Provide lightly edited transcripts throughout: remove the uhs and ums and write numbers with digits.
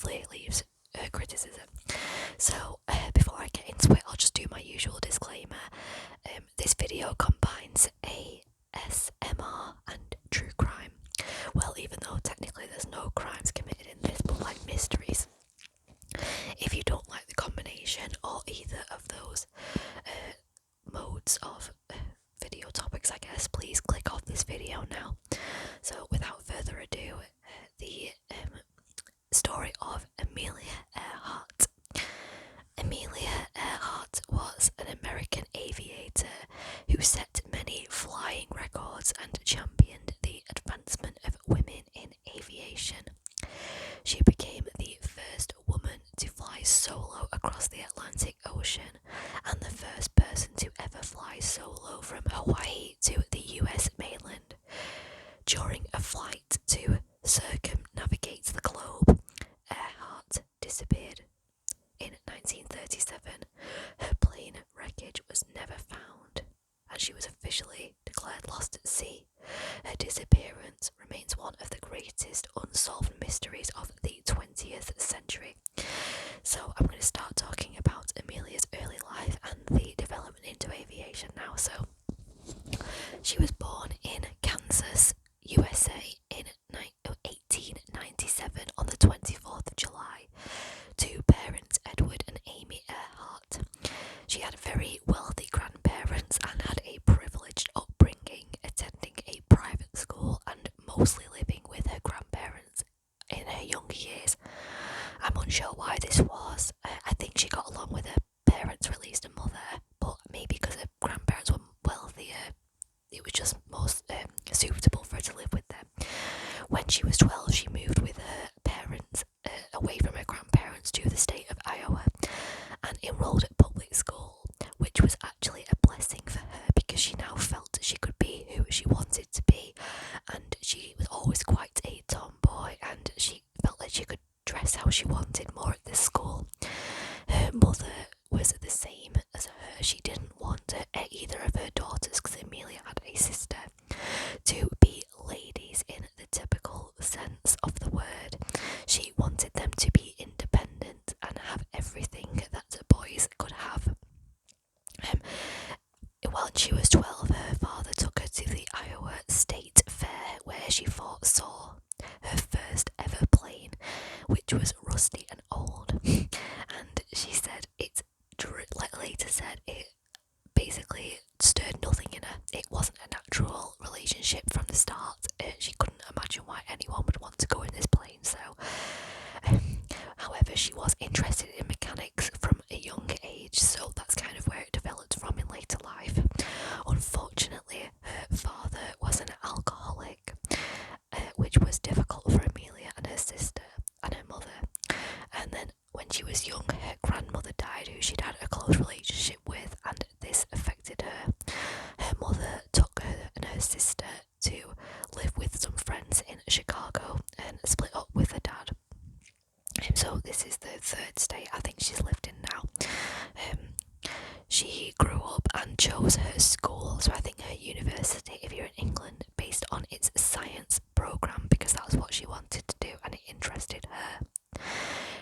obviously leaves criticism. So before I get into it, I'll just do my usual disclaimer. This video combines ASMR and true crime. Well, even though technically there's no crimes committed in this, but like mysteries. If you don't like the combination or either of those modes of video topics, I guess, please click off this video now. So without further ado, the story of Amelia Earhart. Amelia Earhart was an American aviator who set many flying records and championed the advancement of women in aviation. She became the first woman to fly solo across the Atlantic Ocean and the first person to ever fly solo from Hawaii to the US mainland. During a flight to circumnavigate the globe, Earhart disappeared. In 1937, her plane wreckage was never found, and she was officially declared lost at sea. Her disappearance remains one of the greatest unsolved mysteries of the 20th century. So I'm going to start talking about Amelia's early life and the development into aviation now. So she was born in Kansas, USA in 1897 on the 24th of July to parents Edward and Amy Earhart. She had very wealthy grandparents and had a privileged upbringing, attending a private school and mostly living with her grandparents in her younger years. I'm unsure why this was. I think she got along with her parents, or at least her mother, but maybe because her grandparents were wealthier, it was just most suitable for her to live with them. When she was 12, she moved with her parents away from her grandparents to the state of Iowa and enrolled at public school, which was actually a blessing for her because she now felt she could be who she wanted to be, and she was always quite a tomboy and she felt like she could dress how she wanted more at this school. Her mother was the same as her. She didn't want either of her daughters, because Amelia had a sister, to be ladies in the typical sense of the word. She wanted them to be independent and have everything that boys could have. While she was 12, her father took her to the Iowa State Fair, where she saw her first ever plane, which was rusty and old. And she said later said it basically stirred nothing in her. It wasn't a natural relationship from the start. She couldn't imagine why anyone would want to go in this plane. So, however, she was interested in mechanics from a young age, so that's kind of where it developed from in later life. Unfortunately, her father was an alcoholic, which was difficult for Amelia and her sister and her mother. And then when she was young, her grandmother died, who she'd had a close relationship with, and this affected her. Her mother took her and her sister to live with some friends in Chicago and split up with her dad. So this is the third state I think she's lived in now. She grew up and chose her school, so I think her university, if you're in England, based on its science programme, because that's what she wanted to do and it interested her.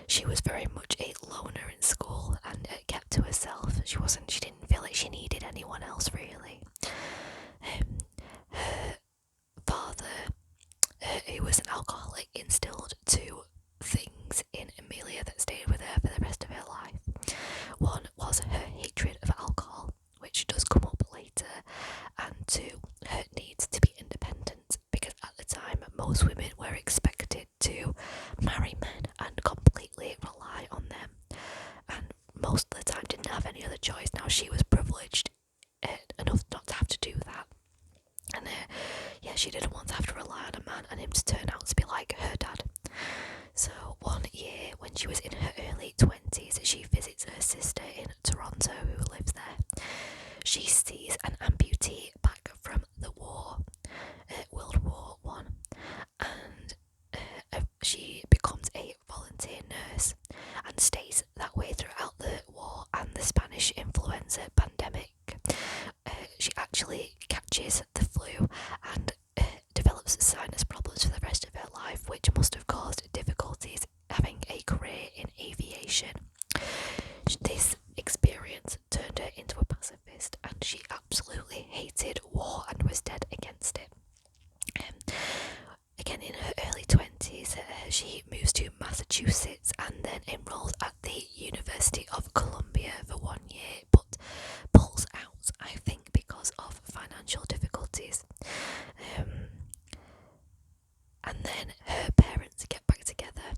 She was very much a loner in school and kept to herself. She didn't feel like she needed anyone else really. Her father, who was an alcoholic, instilled two things in Amelia that stayed with her for the rest of her life. One was her hatred of alcohol, which does come up later, and two, her need to be independent, because at the time most women were expected to marry men and completely rely on them, and most of the time didn't have any other choice. Now she was privileged enough not to have to do that, and she didn't want to have to rely on a man and him to turn out to be like her dad. So one year when she was in her early 20s, she visits her sister in Toronto who lives there. She sees an amputee back from the war, World War One, and she becomes a volunteer nurse and stays that way throughout the war and the Spanish influenza pandemic. She actually catches the flu and develops sinus problems for the rest of her life, which must have caused difficulties having a career aviation. This experience turned her into a pacifist, and she absolutely hated war and was dead against it. Again, in her early 20s, she moves to Massachusetts and then enrolls at the University of Columbia for 1 year, but pulls out, I think, because of financial difficulties. And then her parents get back together.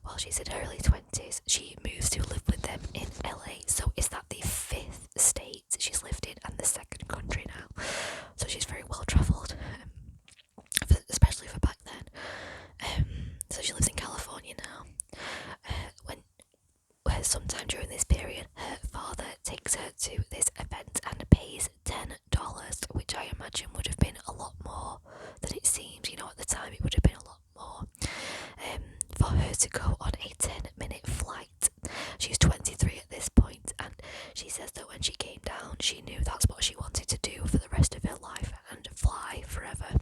While she's in her early 20s, she moves to live with them in LA. So is that the 5th state she's lived in and the 2nd country now? So she's very well travelled, especially for back then. So she lives in California now. Sometime during this period, her father takes her to this event and pays $10, which I imagine would have been a lot more than it seems. You know, at the time it would have been a lot more. For her to go on a 10-minute flight. She's 23 at this point, and she says that when she came down, she knew that's what she wanted to do for the rest of her life and fly forever.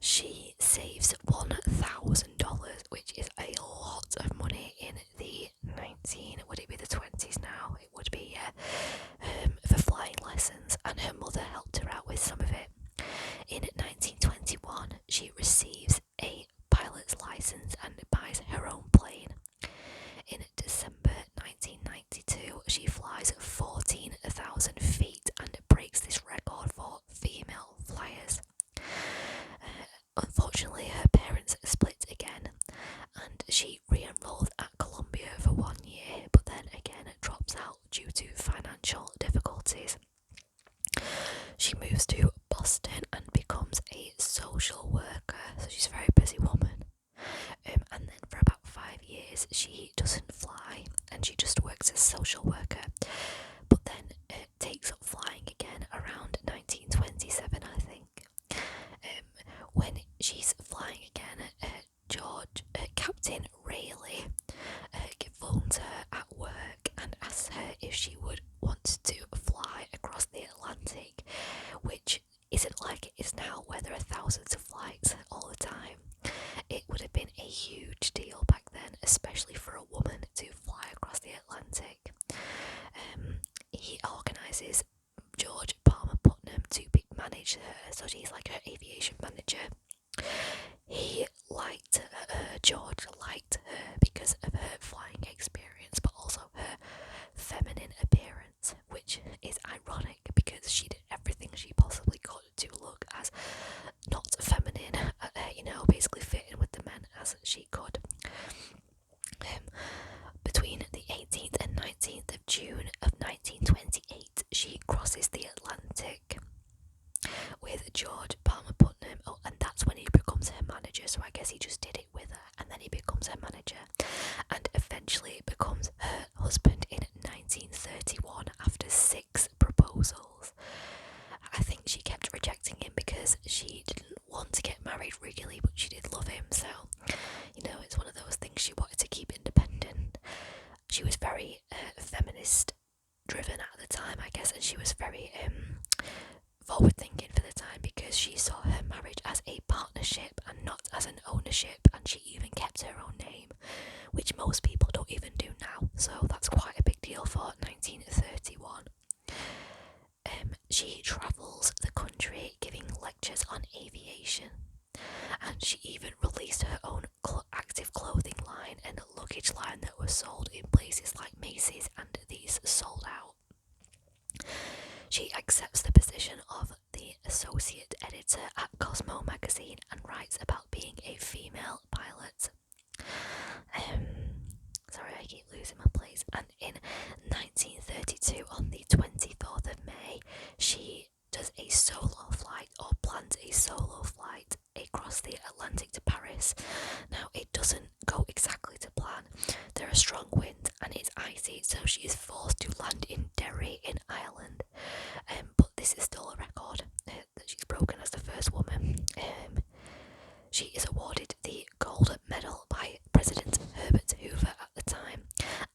She saves $1,000, which is a lot of money in the would it be the 20s now? It would be, yeah, for flying lessons, and her mother helped her out with some of it. In 1921, she receives a pilot's license and buys her own plane. In December 1992, she flies 14,000 feet and breaks this record for female flyers. Unfortunately, her parents split again, and she re-enrolled at Columbia for 1 year, but then again drops out due to financial difficulties. She moves to Boston and becomes a social worker, so she's a very busy woman. And then for about 5 years, she doesn't fly, and she just works as a social worker. But then takes up flying again around 1927, I think. When she's flying again, Captain Rayleigh phones her at work and asks her if she would want to fly across the Atlantic, which isn't like it is now, where there are thousands of flights all the time. It would have been a huge deal back then, especially for a woman to fly across the Atlantic. He organises George Palmer Putnam to manage her, so she's like her aviation manager. He liked her, George liked her because of her flying experience, but also her feminine appearance, which is ironic because she did everything she possibly could to look as not feminine, basically fit in with the men as she could. Between the 18th and 19th of June of 1928, she crosses the Atlantic with George Palmer Putnam. Oh, and that's when he becomes her manager, so I guess he just did it with her, and then he becomes her manager, and eventually becomes her husband in 1931 after 6 proposals. I think she kept rejecting him because she didn't want to get married regularly, but she did love him, so, it's one of those things she wanted to keep independent. She was very feminist driven at the time, I guess, and she was very forward thinking for the time because she saw her marriage as a partnership and not as an ownership, and she even kept her own name, which most people don't even do now, so that's quite a big deal for 1931. She travels the country giving lectures on aviation, and she even released her own active clothing line and luggage line that was sold in places like Macy's, and these sold out. She accepts the position of the associate editor at Cosmo magazine and writes about being a female pilot. Sorry, I keep losing my place. And in 1932, on the 24th of May, she does a solo flight, or plans a solo flight across the Atlantic to Paris. Now, it doesn't go exactly to plan. There are strong winds and it's icy, so she is forced to land in Derry in Ireland. But this is still a record that she's broken as the first woman. She is awarded the gold medal by President Herbert Hoover at the time,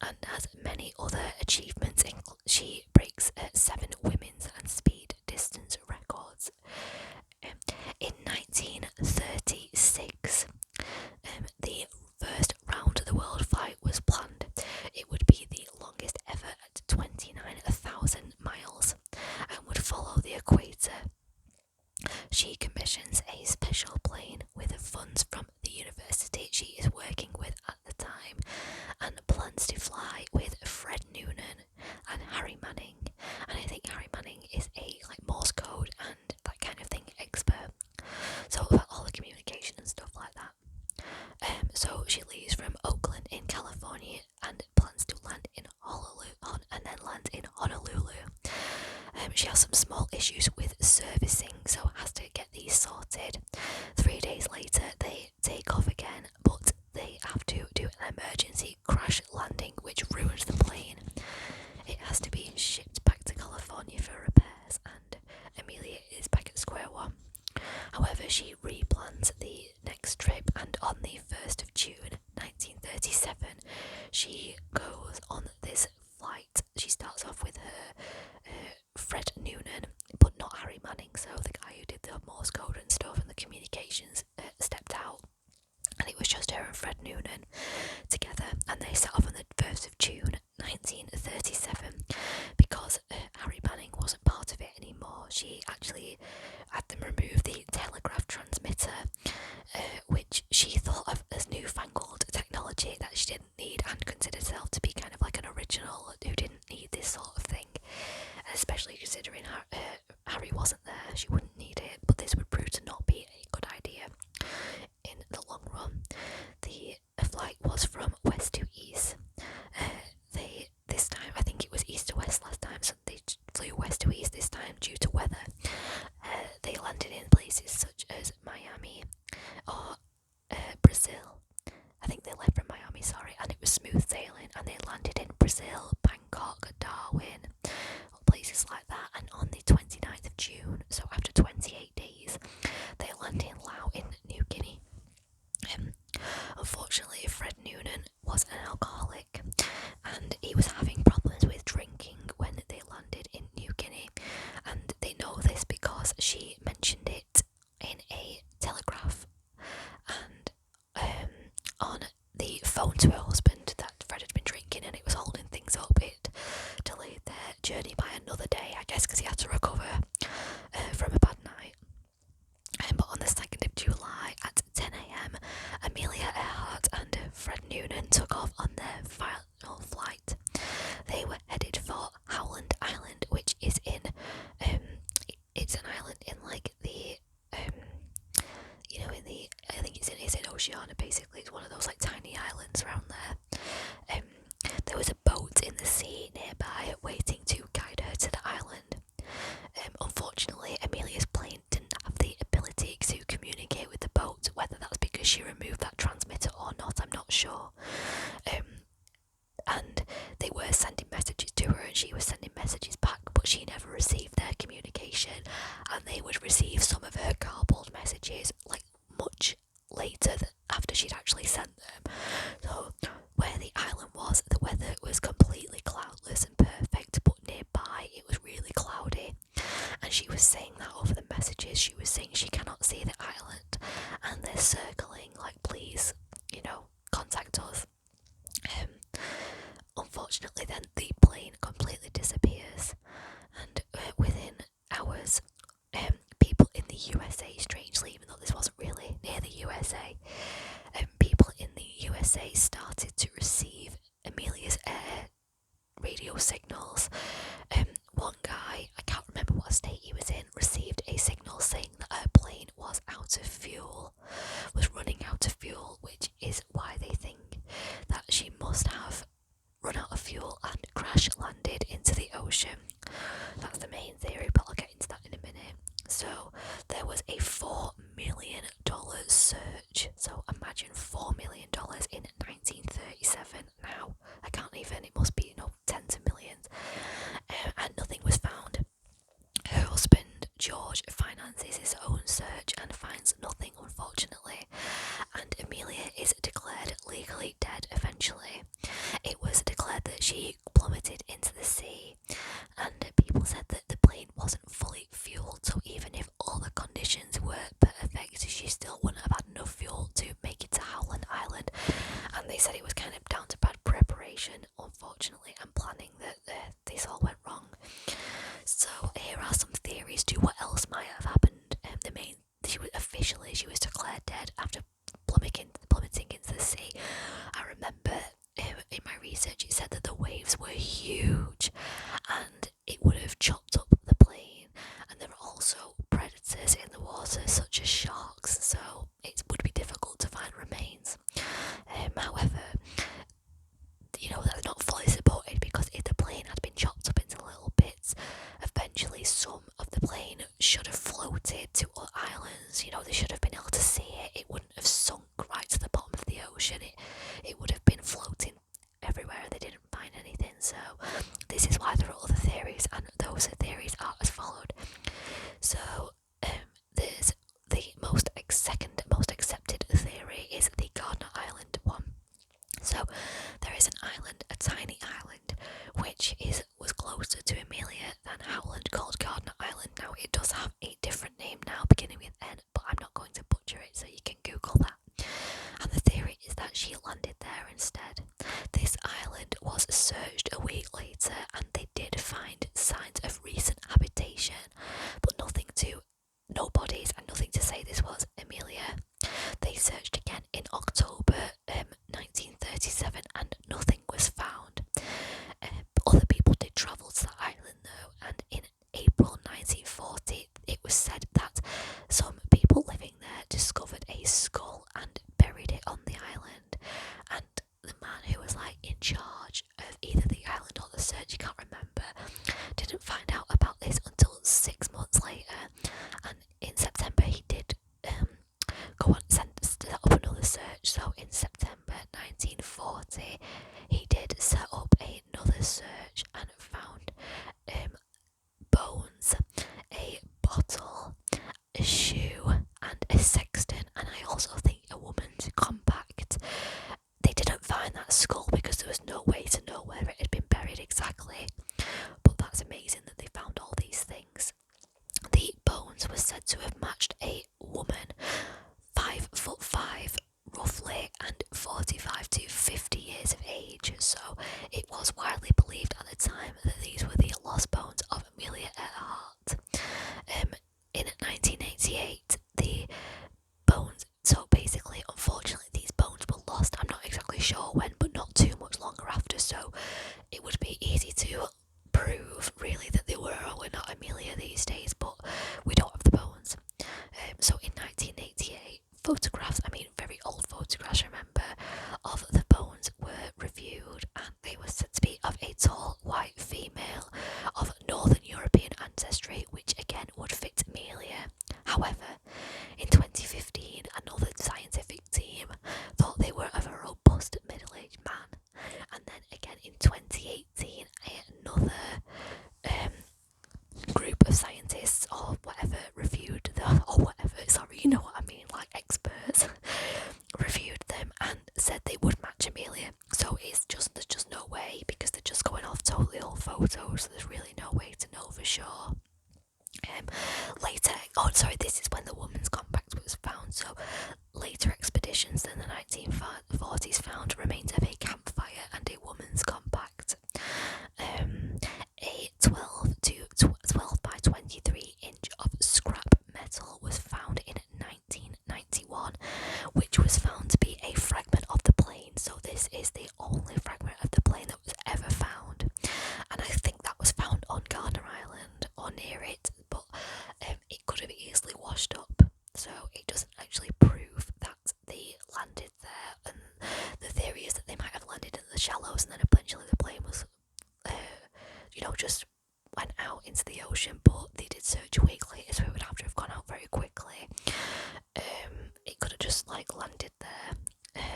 and has many other achievements. She breaks 7 women's and speed distance records. In 1936, the first round of the world flight was planned, she has some small issues with servicing, so has to get these sorted. 3 days later, they take off again, but they have to do an emergency crash landing, which ruins the plane. It has to be shipped back to California for repairs, and Amelia is back at square one. However, she replans the next trip, and on the 1st of June 1937, she goes on this flight. She starts off with her Fred Noonan, but not Harry Manning, so the guy who did the Morse code and stuff and the communications stepped out, and it was just her and Fred Noonan together, and they set off on the 1st of June 1937 because Harry Manning wasn't part of it anymore. She actually had them remove the telegraph transmitter, which she thought of as newfangled technology that she didn't need, and considered herself to be kind of like an original who didn't need this sort of thing, especially considering Harry wasn't there. She wouldn't need it, but this would prove to not be a good idea in the long run. The flight was from west to east. This time, I think it was east to west last time, so they flew west to east this time due to weather. They landed in places such as Miami or Brazil. I think they left from Miami, sorry, and it was smooth sailing, and they landed in Brazil, Bangkok, Darwin, places like that. And on the 29th of June, so after 28 days, they landed in Laos in New Guinea. Unfortunately, Fred Noonan was an alcoholic, and he was having problems with drinking when they landed in New Guinea, and they know this because she mentioned it in a telegraph and on the phone to her husband that Fred had been drinking, and it was holding things up. It delayed their journey by another day, I guess, because he had to recover from a bad night. But on the 2nd of July at 10 a.m, Amelia Earhart and Fred Noonan took off on their final flight. They were headed for Howland Island, which is in, it's an island in like the, I think it's in Oceania, basically. It's one of those like tiny islands around there. There was a boat in the sea nearby waiting to guide her to the island. Unfortunately, Amelia's plane didn't have the ability to communicate with the boat. Whether that's because she removed that transmitter or not, I'm not sure. And they were sending messages to her, and she was sending messages back, but she never received their communication, and they would receive some of her garbled messages like much later after she'd actually sent them. So where the island was, the weather was completely cloudless and perfect, but nearby it was really cloudy, and she was saying that over the messages. She was saying she cannot see the island, and they're circling like, please, contact us. Unfortunately then the plane completely disappears, and within hours, people in the USA, strangely, even though this wasn't really near the USA, people in the USA started to receive Amelia's air radio signals. One guy, I can't remember what state he was in, received a signal saying that her plane was running out of fuel, which is why they think that she must have run out of fuel and crash landed into the ocean. That's the main theory, but I'll get into that in a minute. So there was a $4 million search. So imagine $4 million in 1937. Now I can't even. It must be tens of millions, and nothing was found. Her husband George finances his own search and finds nothing, unfortunately, and Amelia is declared legally dead eventually. It was declared that she plummeted into the sea, and people said that the plane wasn't fully fueled, so even if all the conditions were perfect, she still wouldn't have had enough fuel to make it to Howland Island, and they said it was kind of down to bad preparation, unfortunately, and planning that this all went wrong. So here are some theories to what else might have happened. She was declared dead after plummeting into the sea. I remember in my research it said that the waves were huge and it would have chopped up the plane, and there are also predators in the water such as sharks, so it would be difficult to find remains. However, they're not fully supported, because if the plane had been chopped up into little bits, eventually which was closer to Amelia than Howland, called Gardner Island. Now it does have a different name now beginning with N, but I'm not going to butcher it, so you can Google that. And the theory is that she landed there instead. This island was searched a week later and they did find signs of recent habitation, but no bodies and nothing to say this was Amelia. They searched again in October 1937 and nothing was found. Other people did travel to the island though, and in April 1940 it was said that some people living there discovered a skull and buried it on the island, and the man who was like in charge of either the island or the search, you can't remember, didn't find out about this until 6 months later. And in September he did go on set up another search. So in September 1940 he did set up another search and found bones, a bottle, a shoe and a sextant, and I also think a woman's compact. They didn't find that skull because there was no way to know where it had been buried exactly, but that's amazing that they found all these things. The bones were said to have matched a woman 5'5" roughly and 45 to 50 years of age, so it was widely believed at the time that these were the lost bones of Amelia Earhart. In 1988 the bones, so basically unfortunately these bones were lost. I'm not exactly sure when, but not too much longer after, so it would be easy to prove really that they were or were not Amelia these days, but we don't have the bones. So in 1988 photographs, very old photographs, remember, of the bones were reviewed and they were said to be of a tall white female of Northern European ancestry, which again would fit Amelia. However, in 2015 another scientific team thought they were of a robust middle-aged man, and then again in 2018 another group of scientists or whatever reviewed them, or whatever, sorry, you know what I mean, like experts, reviewed them and said they would match Amelia. So there's just no way, because they're just going off totally old photos, so there's really no way to know for sure. This is when the woman's compact was found. So later expeditions in the 1940s found remains of a campfire and a woman's compact. A 12 by 23 inch of scrap metal was found in 1991, which was found to be a fragment of the plane. So this is the only fragment of the plane that was ever found, and I think that was found on Gardner Island or near it, but it could have easily washed up, so it doesn't actually prove that they landed there. And the theory is that they might have landed in the shallows and then eventually the plane was just went out into the ocean, but they did search a week later, so it would have to have gone out very quickly. It could have just landed there,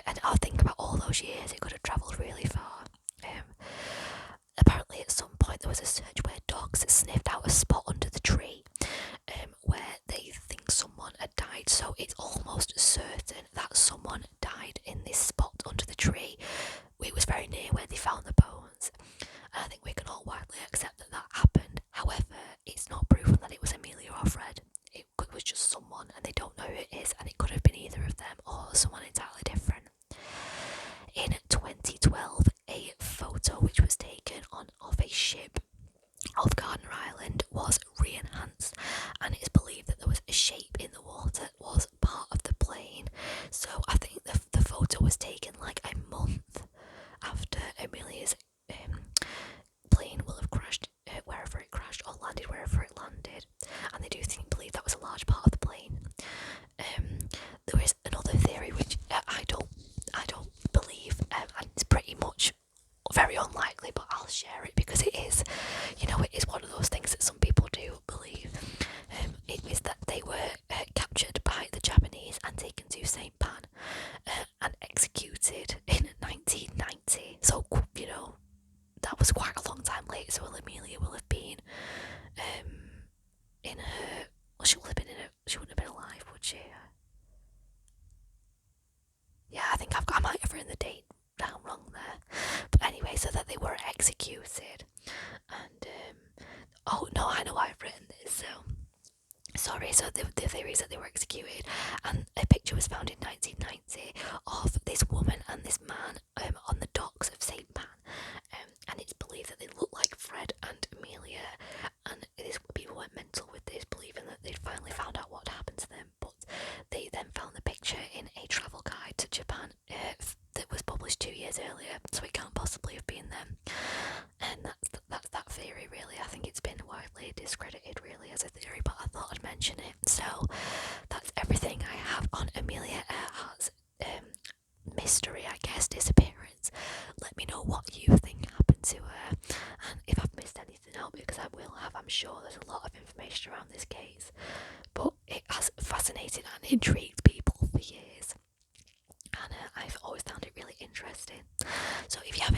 and I think about all those years it could have travelled really far. Apparently at some point there was a search where dogs sniffed out a spot under the tree where they think someone had died, so it's almost certain that someone died in this spot under the tree. It was very near where they found the bones, and I think we can all widely accept that happened. However, it's not proven that it was Amelia or Fred. It was just someone and they don't know who it is, and it could have been either of them or someone entirely different. In 2012, a photo which was taken of a ship off Gardner Island was re-enhanced, and it's believed that there was a shape in the water that was part of the plane. So I think the photo was taken like a month after Amelia's plane will have crashed wherever it crashed, or landed wherever it landed, and they do believe that was a large part of the plane. There is another theory which I don't believe, and it's pretty much very unlikely, but I'll share it because it is one of those things that some people do believe. It is that they were captured by the Japanese and taken to Saipan and executed in 1990. So that was quite a long time later. So Amelia will have been in her. Well, she wouldn't have been alive, would she? Yeah, I think I might have written the date down wrong there. But anyway, so that they were executed. sorry, so the theory is that they were executed, and a picture was found in 1990 of this woman and this man on the docks of St. Pan, and it's believed that they look like Fred and Amelia, and people went mental with this, believing that they'd finally found out what happened to them, but they then found the picture in a travel guide to Japan that was published 2 years earlier, so it can't possibly have been them. And that's that theory, really. I think it's been widely discredited, really, as a theory, but I thought I'd mention it. So that's everything I have on Amelia Earhart's mystery, I guess, disappearance. Let me know what you think happened to her, and if I've missed anything out, because I will have. I'm sure there's a lot of information around this case, but it has fascinated and intrigued people for years, and I've always found it really interesting. So if you have